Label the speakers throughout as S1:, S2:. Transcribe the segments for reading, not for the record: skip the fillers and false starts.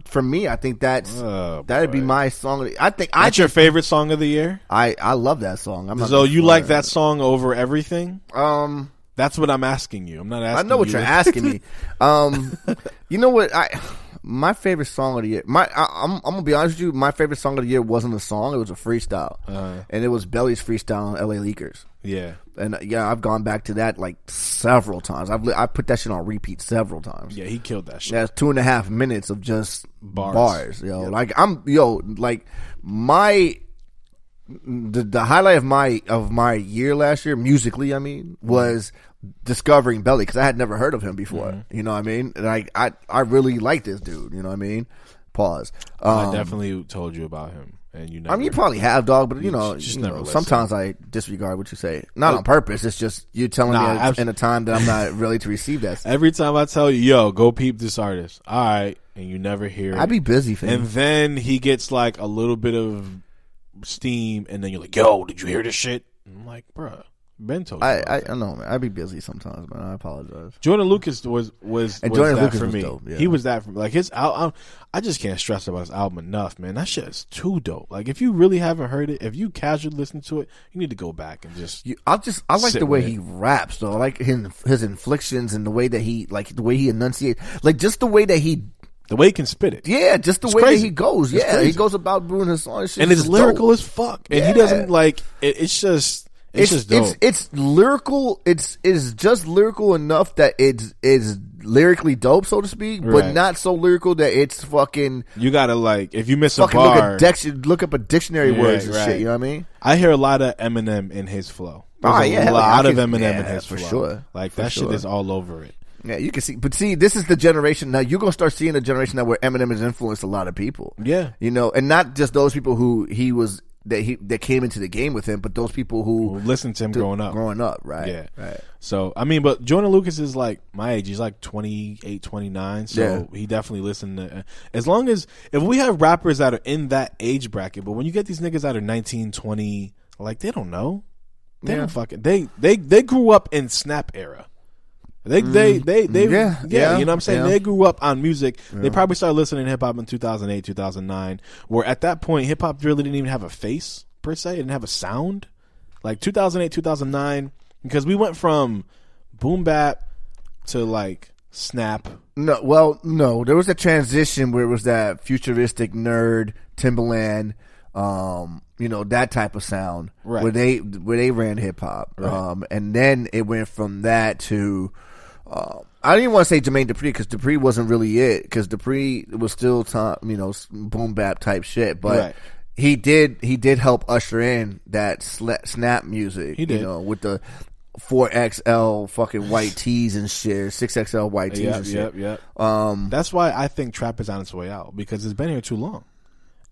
S1: for me. I think that'd be my song.
S2: That's your favorite song of the year.
S1: I love that song.
S2: So you like that song over everything? That's what I'm asking you. I'm not asking.
S1: I know what you're asking me. You know what? My favorite song of the year. I'm gonna be honest with you. My favorite song of the year wasn't a song. It was a freestyle, and it was Belly's freestyle on L.A. Leakers.
S2: Yeah,
S1: and I've gone back to that like several times. I put that shit on repeat several times.
S2: Yeah, he killed that shit.
S1: That's 2.5 minutes of just bars. Yo,
S2: yeah.
S1: like the highlight of my year last year, musically, I mean, was discovering Belly, because I had never heard of him before.
S2: Mm-hmm.
S1: You know what I mean? And I really like this dude. You know what I mean? Pause.
S2: I definitely told you about him, and you never.
S1: I mean, you probably have, dog, but
S2: never
S1: sometimes I disregard what you say. Not on purpose. It's just you telling me in a time that I'm not ready to receive that.
S2: Every time I tell you, yo, go peep this artist. All right, and you never hear it.
S1: I'd be busy, fam.
S2: And then he gets like a little bit of steam, and then you're like, yo, did you hear this shit? And I'm like, bruh. Ben told you.
S1: I know, man. I'd be busy sometimes, man. I apologize.
S2: Jordan Lucas was
S1: Jordan
S2: that
S1: Lucas
S2: for
S1: was
S2: me.
S1: dope, yeah.
S2: He was that for me. Like his album, I just can't stress about his album enough, man. That shit is too dope. Like if you really haven't heard it, if you casually listen to it, you need to go back and just.
S1: I like the way he raps, though. I like his inflections and the way that he enunciates, like just the way that he.
S2: The way he can spit it.
S1: Yeah, just the way
S2: crazy.
S1: that he goes.
S2: It's crazy.
S1: He goes about doing his song.
S2: And it's lyrical as fuck. And he doesn't like it, it's just dope.
S1: It's lyrical. It's just lyrical enough that it's lyrically dope, so to speak, but not so lyrical that it's fucking.
S2: You gotta like if you miss a bar,
S1: look up a dictionary words and shit. You know what I mean?
S2: I hear a lot of Eminem in his flow. There's a lot of Eminem in his flow.
S1: Sure.
S2: Like that shit is all over it.
S1: Yeah, you can see, but this is the generation now. You're gonna start seeing a generation now where Eminem has influenced a lot of people.
S2: Yeah,
S1: you know, and not just those people who that came into the game with him, but those people who
S2: listened to him growing up,
S1: right?
S2: Yeah,
S1: right.
S2: So I mean, but Jordan Lucas is like my age. He's like 28, 29. So he definitely listened to. As long as if we have rappers that are in that age bracket, but when you get these niggas that are 19, 20, like they don't know, they don't fucking they grew up in Snap era. They you know what I'm saying?
S1: Yeah.
S2: They grew up on music. Yeah. They probably started listening to hip hop in 2008, 2009, where at that point hip hop really didn't even have a face per se. It didn't have a sound. Like 2008, 2009, because we went from boom bap to like snap.
S1: No, there was a transition where it was that futuristic nerd Timbaland, that type of sound, right? Where they ran hip hop, right. And then it went from that to. I didn't even want to say Jermaine Dupri because Dupri wasn't really it, because Dupri was still boom bap type shit, but right. he did help usher in that snap music.
S2: He did,
S1: with the 4XL fucking white tees and shit, 6XL white tees and shit.
S2: Yep. That's why I think trap is on its way out, because it's been here too long.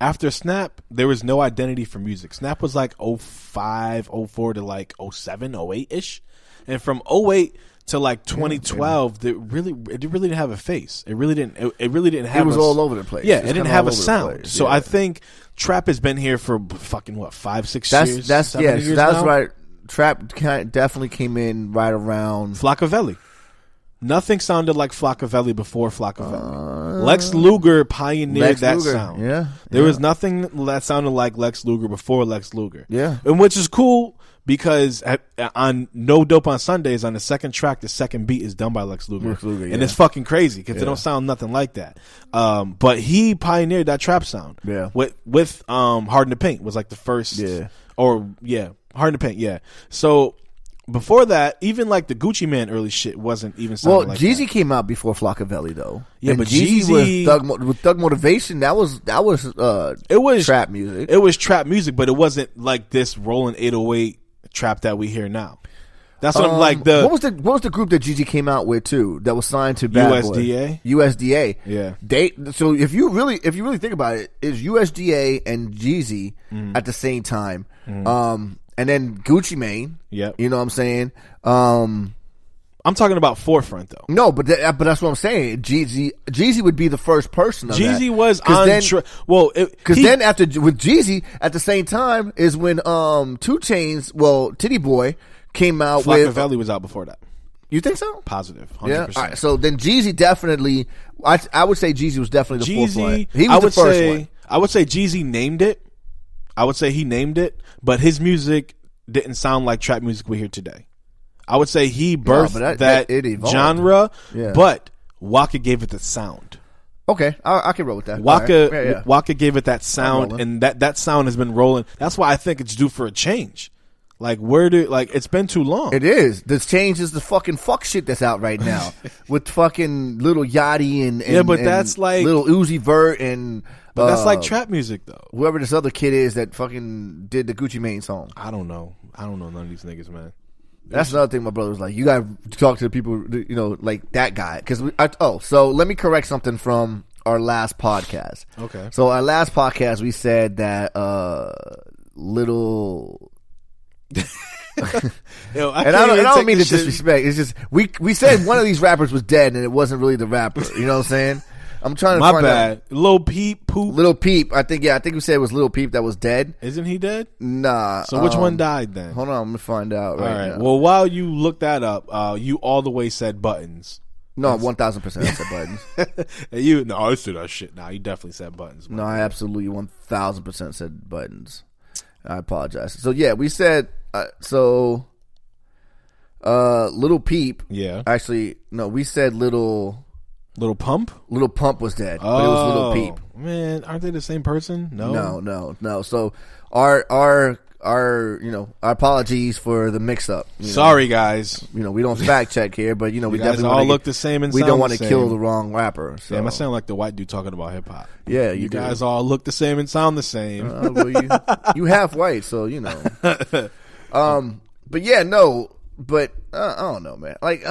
S2: After Snap, there was no identity for music. Snap was like 05, 04 to like 07, 08-ish. And from 08 to like 2012, it really didn't have a face. It really didn't have. It
S1: was all over the place.
S2: Yeah, it didn't have a sound. So I think trap has been here for fucking 5-6 years.
S1: That's
S2: years now?
S1: Right. Trap definitely came in right around
S2: Flockavelli. Nothing sounded like Flockavelli before Flockavelli. Lex Luger pioneered that sound.
S1: Yeah,
S2: there was nothing that sounded like Lex Luger before Lex Luger.
S1: Yeah,
S2: and which is cool. Because on No Dope on Sundays, on the second track, the second beat is done by Lex Luger. And it's fucking crazy because they don't sound nothing like that. But he pioneered that trap sound.
S1: Yeah.
S2: With Hard in the Paint was like the first.
S1: Yeah.
S2: Hard in the Paint. Yeah. So before that, even like the Gucci Man early shit wasn't even sounding like
S1: Jeezy
S2: that.
S1: came out before Flockavelli though.
S2: Yeah,
S1: and
S2: but
S1: Jeezy with Thug Motivation, that was
S2: it was
S1: trap music.
S2: It was trap music, but it wasn't like this rolling 808 trap that we hear now. That's what I'm like. What
S1: was the group that Jeezy came out with too? That was signed to Bad
S2: USDA.
S1: Boy? USDA.
S2: Yeah.
S1: So if you really think about it, is USDA and Jeezy at the same time, and then Gucci Mane.
S2: Yep.
S1: You know what I'm saying?
S2: I'm talking about Forefront though.
S1: No, but that's what I'm saying. Jeezy would be the first person.
S2: Jeezy was on
S1: because then after with Jeezy at the same time is when 2 Chainz, Titty Boy came out with.
S2: Flockavelli was out before that.
S1: You think so?
S2: Positive, 100%.
S1: Yeah. All right, so then Jeezy definitely. I would say Jeezy was definitely the forefront. He
S2: was
S1: the first one.
S2: I would say Jeezy named it. I would say he named it, but his music didn't sound like trap music we hear today. I would say he birthed that genre, but Waka gave it the sound.
S1: Okay, I can roll with that.
S2: Waka gave it that sound, and that sound has been rolling. That's why I think it's due for a change. Like, it's been too long.
S1: It is. This change is the fucking fuck shit that's out right now with fucking Lil Yachty and
S2: that's like
S1: Lil Uzi Vert and.
S2: But that's like trap music though.
S1: Whoever this other kid is that fucking did the Gucci Mane song.
S2: I don't know none of these niggas, man.
S1: That's another thing my brother was like, you gotta talk to the people, like that guy. So let me correct something from our last podcast.
S2: Okay.
S1: So our last podcast we said that little.
S2: Yo,
S1: I don't mean to disrespect. It's just we said one of these rappers was dead and it wasn't really the rapper. You know what I'm saying? I'm trying to
S2: My
S1: find
S2: bad.
S1: out.
S2: Lil Peep, Poop.
S1: Lil Peep. I think we said it was Lil Peep that was dead.
S2: Isn't he dead?
S1: Nah.
S2: So which one died then?
S1: Hold on, I'm gonna find out
S2: right
S1: now.
S2: Well, while you look that up, you all the way said Buttons.
S1: No, 1,000% I said Buttons.
S2: I said that shit. Nah, you definitely said Buttons.
S1: No, I absolutely 1,000% said Buttons. I apologize. So yeah, we said Lil Peep.
S2: Yeah.
S1: Actually, no, we said Little
S2: Pump?
S1: Little Pump was dead, but it was Little Peep.
S2: Man, aren't they the same person?
S1: No. So our apologies for the mix up.
S2: Sorry, guys.
S1: We don't fact check here, but we definitely
S2: all look the same and
S1: we don't want to
S2: same.
S1: kill the wrong rapper. So.
S2: Damn, I sound like the white dude talking about hip hop.
S1: Yeah,
S2: you guys all look the same and sound the same.
S1: Well, you half white, so But yeah, no, but I don't know, man. Like.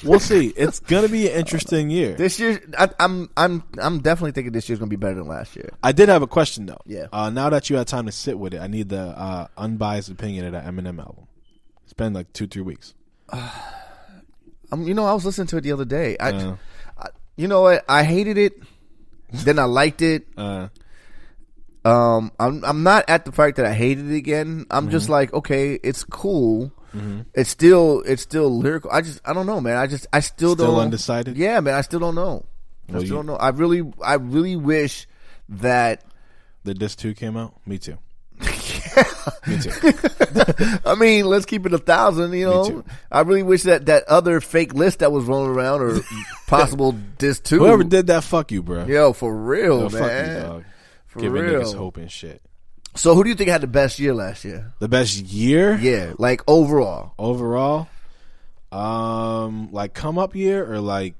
S2: We'll see. It's gonna be an interesting year.
S1: This year, I'm definitely thinking this year's gonna be better than last year.
S2: I did have a question though.
S1: Yeah.
S2: Now that you had time to sit with it, I need the unbiased opinion of that Eminem album. It's been like 2-3 weeks.
S1: I was listening to it the other day. You know what? I hated it. Then I liked it. I'm not at the fact that I hated it again. I'm just like, okay, it's cool. Mm-hmm. It's still lyrical. I don't know, man. I still don't.
S2: Still undecided.
S1: Yeah, man. I still don't know. I still don't know. I really wish that
S2: the Disc 2 came out. Me too.
S1: Me too. I mean, let's keep it 1,000.
S2: Me too.
S1: I really wish that other fake list that was rolling around or possible Disc 2.
S2: Whoever did that, fuck you, bro.
S1: Yo, for real, man.
S2: Fuck you, dog. Giving niggas hope and shit.
S1: So who do you think had the best year last year?
S2: The best year?
S1: Yeah, like overall.
S2: Like come up year or like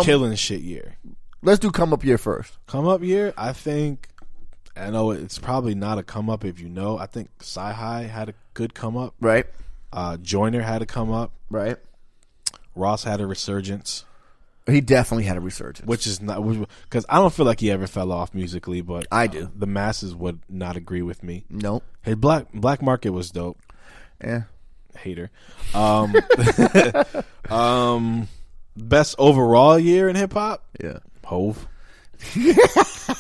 S2: killing shit year?
S1: Let's do come up year first.
S2: Come up year, I know it's probably not a come up if you know. I think Sci-Hi had a good come up.
S1: Right.
S2: Joyner had a come up.
S1: Right.
S2: Ross had a resurgence.
S1: He definitely had a resurgence,
S2: which is not because I don't feel like he ever fell off musically, but
S1: I do.
S2: The masses would not agree with me.
S1: Nope.
S2: His Black Market was dope.
S1: Yeah,
S2: hater. Best overall year in hip hop.
S1: Yeah,
S2: Hove.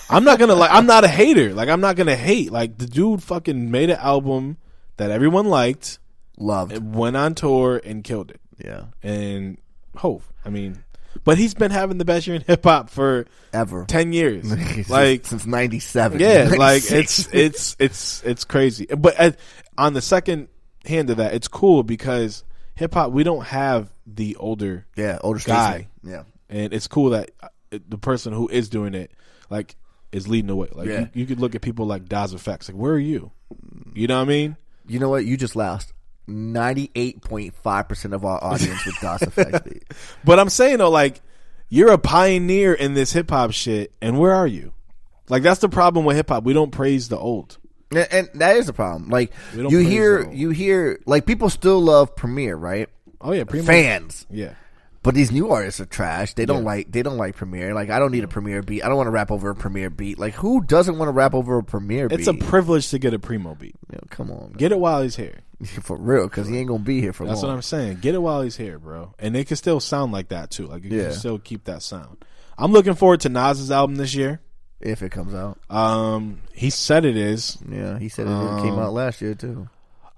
S2: I'm not gonna I'm not a hater. Like I'm not gonna hate. Like the dude fucking made an album that everyone liked,
S1: loved,
S2: went on tour and killed it.
S1: Yeah,
S2: and Hove. I mean. But he's been having the best year in hip hop for
S1: ever
S2: 10 years, like
S1: since '97.
S2: Yeah, like it's crazy. But on the second hand of that, it's cool because hip hop we don't have the older
S1: guy,
S2: and it's cool that the person who is doing it like is leading the way. Like you could look at people like Daz Effects, like where are you? You know what I mean?
S1: You know what? You just lost 98.5% of our audience with DOS effects.
S2: But I'm saying though, like you're a pioneer in this hip hop shit, and where are you? Like that's the problem with hip hop. We don't praise the old,
S1: and that is the problem. Like you hear, like people still love Premier, right?
S2: Oh yeah, Premier
S1: fans.
S2: Yeah.
S1: But these new artists are trash. They don't like Premier. Like I don't need a Premier beat. I don't want to rap over a Premier beat. Like who doesn't want to rap over a Premier beat?
S2: It's a privilege to get a Primo beat.
S1: Come on, man.
S2: Get it while he's here.
S1: For real, because he ain't gonna be here for long.
S2: That's what I'm saying. Get it while he's here, bro. And they can still sound like that too. Like you can still keep that sound. I'm looking forward to Nas's album this year.
S1: If it comes out.
S2: He said it is.
S1: Yeah, he said it came out last year too.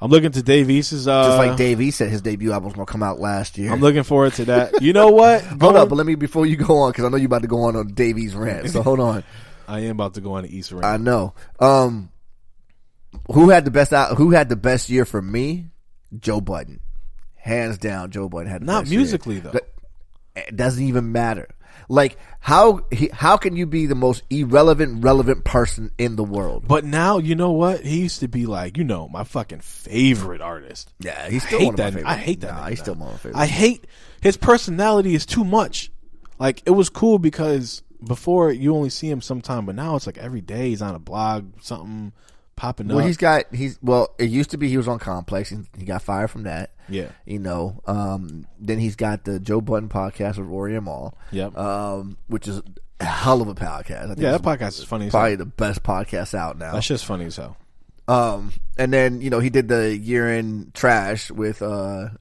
S2: I'm looking to Dave East's.
S1: Just like Dave East said, his debut album's gonna come out last year.
S2: I'm looking forward to that. You know what?
S1: Hold up, but let me before you go on because I know you're about to go on Dave East rant. So hold on.
S2: I am about to go on an East rant.
S1: I know. Who had the best year for me? Joe Budden, hands down. Joe Budden had the
S2: not
S1: best
S2: musically
S1: year.
S2: though.
S1: It doesn't even matter. Like how can you be the most relevant person in the world?
S2: But now you know what he used to be like. My fucking favorite artist.
S1: Yeah, he's still one of my favorites.
S2: I hate that.
S1: Nah, he's still one of my favorites.
S2: I hate his personality is too much. Like it was cool because before you only see him sometime, but now it's like every day he's on a blog, something popping up.
S1: Well, it used to be he was on Complex and he got fired from that.
S2: Yeah.
S1: Then he's got the Joe Budden podcast with Rory and Mal.
S2: Yep.
S1: Which is a hell of a podcast. I think
S2: that podcast is funny as
S1: hell. Probably
S2: hell.
S1: the best podcast out now.
S2: That's just funny as hell.
S1: And then, he did the year-end trash with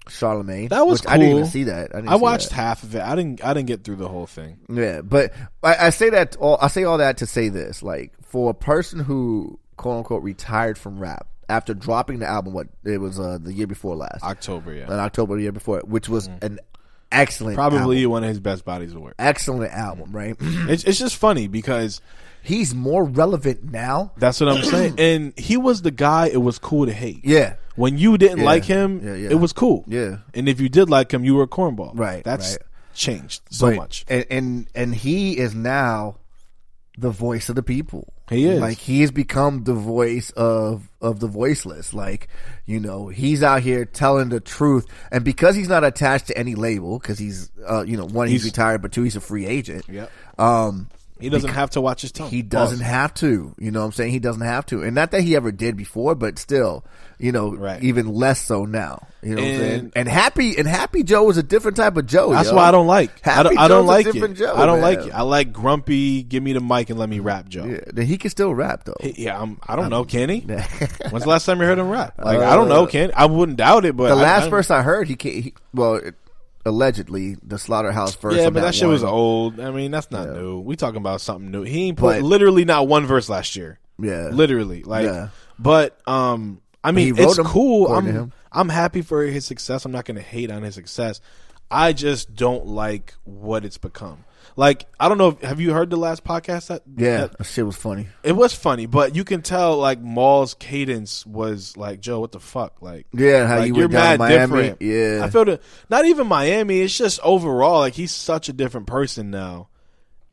S1: Charlemagne.
S2: That was cool.
S1: I didn't even see that.
S2: I watched half of it. I didn't get through the whole thing.
S1: Yeah, but I say all that to say this. Like, for a person who quote-unquote retired from rap after dropping the album, the year before last.
S2: October, yeah.
S1: In October the year before, which was an excellent
S2: probably
S1: album.
S2: One of his best bodies of work.
S1: Excellent album, right?
S2: It's just funny because
S1: he's more relevant now.
S2: That's what I'm saying. And he was the guy it was cool to hate.
S1: Yeah.
S2: When you didn't like him, it was cool.
S1: Yeah.
S2: And if you did like him, you were a cornball.
S1: Right.
S2: That's changed so much.
S1: And he is now the voice of the people.
S2: He is.
S1: Like, he has become the voice of the voiceless. Like, he's out here telling the truth. And because he's not attached to any label, because he's, one, he's retired, but two, he's a free agent.
S2: Yep. He doesn't have to watch his tongue.
S1: He doesn't have to. You know what I'm saying? He doesn't have to. And not that he ever did before, but still, even less so now. You know what I'm saying? And Happy Joe is a different type of Joe.
S2: That's why I don't like. I don't like it.
S1: Joe,
S2: I don't like it. I like grumpy, give me the mic and let me rap Joe.
S1: Yeah, he can still rap though.
S2: I don't know, can he? When's the last time you heard him rap? Like, I don't know, can he? I wouldn't doubt it, but
S1: the last verse I heard, allegedly the Slaughterhouse verse.
S2: Yeah, but that shit was old. I mean, that's not new. We talking about something new. He ain't put literally not one verse last year.
S1: Yeah,
S2: literally. But I mean, it's cool. I'm happy for his success. I'm not going to hate on his success. I just don't like what it's become. Like, I don't know. Have you heard the last podcast?
S1: That shit was funny.
S2: It was funny, but you can tell like Maul's cadence was like, Joe, what the fuck? Like,
S1: how you went down to Miami.
S2: Different. Yeah, I feel not even Miami. It's just overall like he's such a different person now,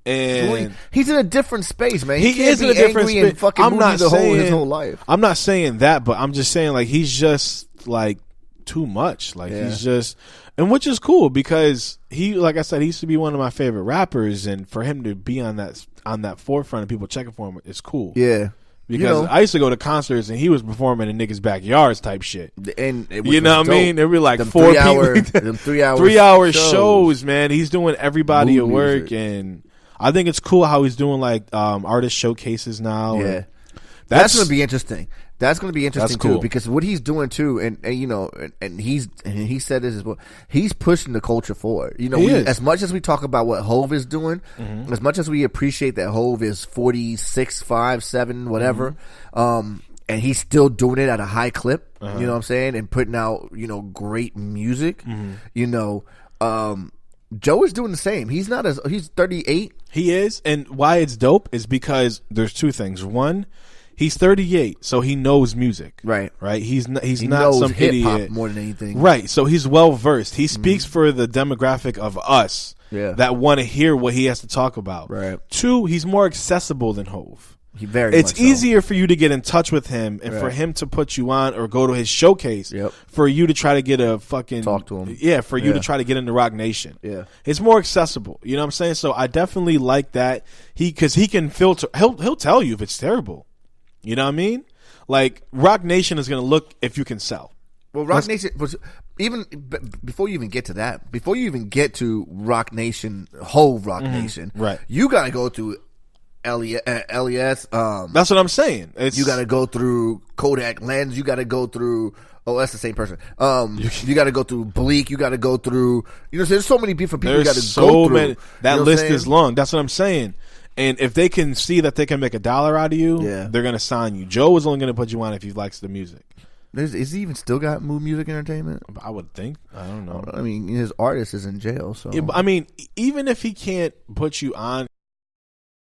S2: and
S1: he's in a different space, man.
S2: He is in a different space.
S1: I'm not saying his whole life.
S2: I'm not saying that, but I'm just saying like he's just like too much. Like he's just. And which is cool because he, like I said, he used to be one of my favorite rappers, and for him to be on that forefront and people checking for him is cool.
S1: Yeah,
S2: because I used to go to concerts and he was performing in niggas' backyards type shit.
S1: And
S2: you know what I mean? There were like them 4 people, 3 hour shows, man. He's doing everybody at work, and I think it's cool how he's doing like artist showcases now.
S1: Yeah, that's going to be interesting. That's going to be interesting too, because what he's doing too, and he said this as well. He's pushing the culture forward. As much as we talk about what Hove is doing, as much as we appreciate that Hove is 46, 5, 7, whatever, and he's still doing it at a high clip. You know what I'm saying, and putting out great music. Joe is doing the same. He's 38.
S2: He is, and why it's dope is because there's two things. One, he's 38, so he knows music. Right. He's not some idiot
S1: more than anything.
S2: Right. So he's well versed. He speaks for the demographic of us that want to hear what he has to talk about.
S1: Right.
S2: Two, he's more accessible than Hove.
S1: It's
S2: easier for you to get in touch with him and for him to put you on or go to his showcase for you to try to get a fucking
S1: talk to him.
S2: Yeah, for you to try to get into Rock Nation.
S1: Yeah.
S2: It's more accessible. You know what I'm saying? So I definitely like that. Because he can filter. He'll tell you if it's terrible. You know what I mean? Like, Rock Nation is going to look if you can sell.
S1: Well, Rock Nation, even before you even get to that, before you even get to Rock Nation, whole Rock Nation,
S2: right?
S1: You got to go through LES.
S2: That's what I'm saying.
S1: You got to go through Kodak Lens. You got to go through. Oh, that's the same person. You got to go through Bleak. You got to go through. There's so many different people you got to go through.
S2: Many, that list is long. That's what I'm saying. And if they can see that they can make $1 out of you, they're going to sign you. Joe is only going to put you on if he likes the music.
S1: Is he even still got Mood Music Entertainment?
S2: I would think. I don't know.
S1: I mean, his artist is in jail, so.
S2: I mean, even if he can't put you on